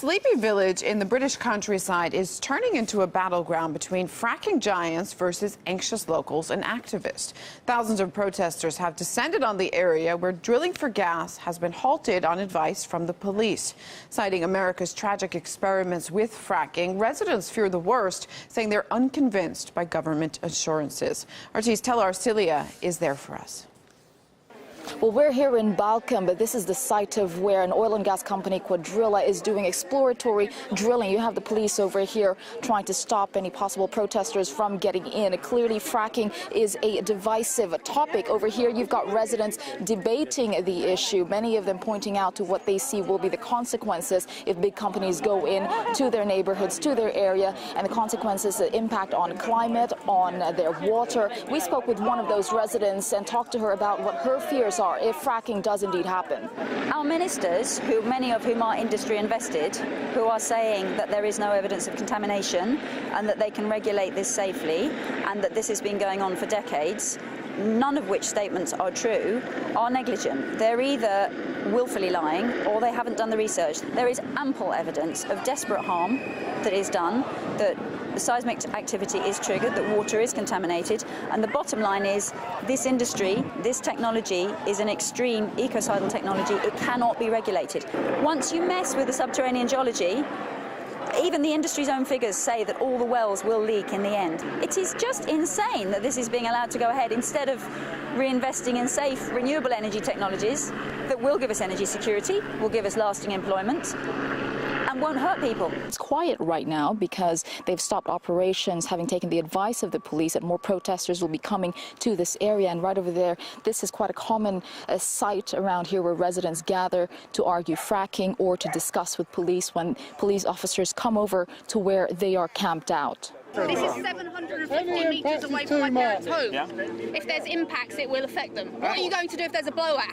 Sleepy Village in the British countryside is turning into a battleground between fracking giants versus anxious locals and activists. Thousands of protesters have descended on the area where drilling for gas has been halted on advice from the police. Citing America's tragic experiments with fracking, residents fear the worst, saying they're unconvinced by government assurances. RT's Tella Arcilia is there for us. Well, we're here in Balcombe, but this is the site of where an oil and gas company, Cuadrilla, is doing exploratory drilling. You have the police over here trying to stop any possible protesters from getting in. Clearly, fracking is a divisive topic. Over here, you've got residents debating the issue, many of them pointing out to what they see will be the consequences if big companies go in to their neighborhoods, to their area, and the consequences, the impact on climate, on their water. We spoke with one of those residents and talked to her about what her fears are if fracking does indeed happen. Our ministers, many of whom are industry invested, who are saying that there is no evidence of contamination and that they can regulate this safely and that this has been going on for decades, none of which statements are true, are negligent. They're either willfully lying or they haven't done the research. There is ample evidence of desperate harm that is done, that seismic activity is triggered, that water is contaminated, and the bottom line is this industry, this technology is an extreme ecocidal technology. It cannot be regulated. Once you mess with the subterranean geology, even the industry's own figures say that all the wells will leak in the end. It is just insane that this is being allowed to go ahead instead of reinvesting in safe, renewable energy technologies that will give us energy security, will give us lasting employment, and won't hurt people. It's quiet right now because they've stopped operations, having taken the advice of the police that more protesters will be coming to this area. And right over there, this is quite a common site around here where residents gather to argue fracking or to discuss with police when police officers come over to where they are camped out. This is 750 metres away from my parents' home. Yeah. If there's impacts, it will affect them. What are you going to do if there's a blowout?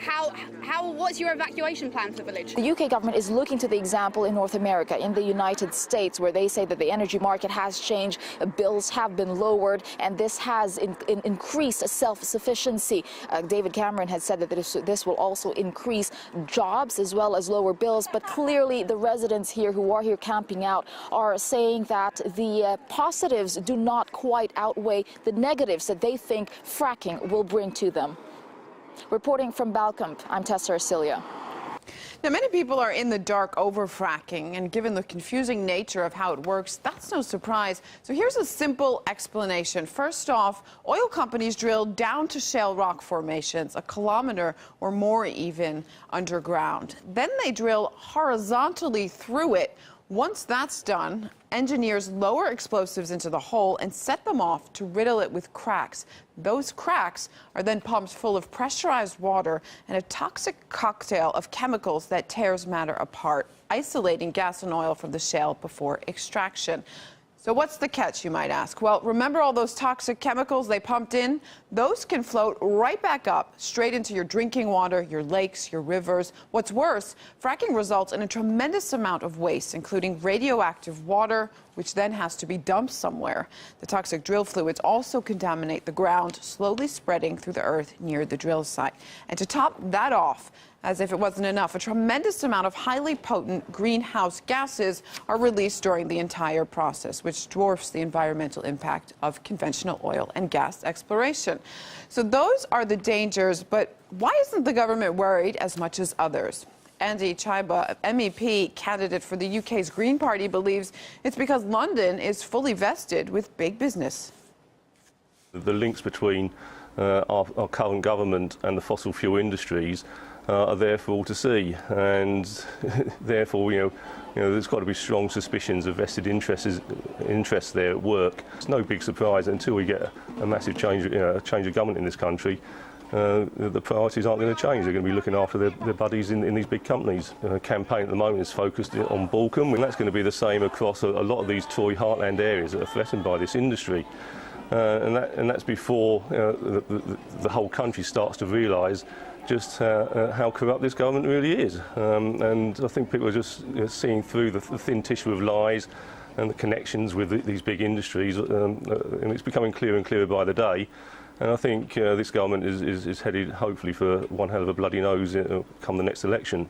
What's your evacuation plan for the village? The UK government is looking to the example in North America, in the United States, where they say that the energy market has changed, bills have been lowered, and this has increased self-sufficiency. David Cameron has said that this will also increase jobs as well as lower bills. But clearly, the residents here who are here camping out are saying that the positives do not quite outweigh the negatives that they think fracking will bring to them. Reporting from Balcombe, I'm Tessa Arcilia. Now, many people are in the dark over fracking, and given the confusing nature of how it works, that's no surprise. So here's a simple explanation. First off, oil companies drill down to shale rock formations, a kilometer or more even underground. Then they drill horizontally through it. Once that's done, engineers lower explosives into the hole and set them off to riddle it with cracks. Those cracks are then pumped full of pressurized water and a toxic cocktail of chemicals that tears matter apart, isolating gas and oil from the shale before extraction. So what's the catch, you might ask? Well, remember all those toxic chemicals they pumped in? Those can float right back up, straight into your drinking water, your lakes, your rivers. What's worse, fracking results in a tremendous amount of waste, including radioactive water, which then has to be dumped somewhere. The toxic drill fluids also contaminate the ground, slowly spreading through the earth near the drill site. And to top that off, as if it wasn't enough, a tremendous amount of highly potent greenhouse gases are released during the entire process, which dwarfs the environmental impact of conventional oil and gas exploration. So those are the dangers, but why isn't the government worried as much as others? Andy Chiba, MEP candidate for the UK's Green Party, believes it's because London is fully vested with big business. The links between our current government and the fossil fuel industries are there for all to see, and therefore, there's got to be strong suspicions of vested interests there at work. It's no big surprise until we get a massive change of government in this country. The priorities aren't going to change. They're going to be looking after their buddies in these big companies. The campaign at the moment is focused on Balcombe, and that's going to be the same across a lot of these Tory heartland areas that are threatened by this industry. And that's before the whole country starts to realise just how corrupt this government really is. And I think people are just seeing through the thin tissue of lies and the connections with these big industries, and it's becoming clearer and clearer by the day. And I think this government is headed, hopefully, for one hell of a bloody nose come the next election.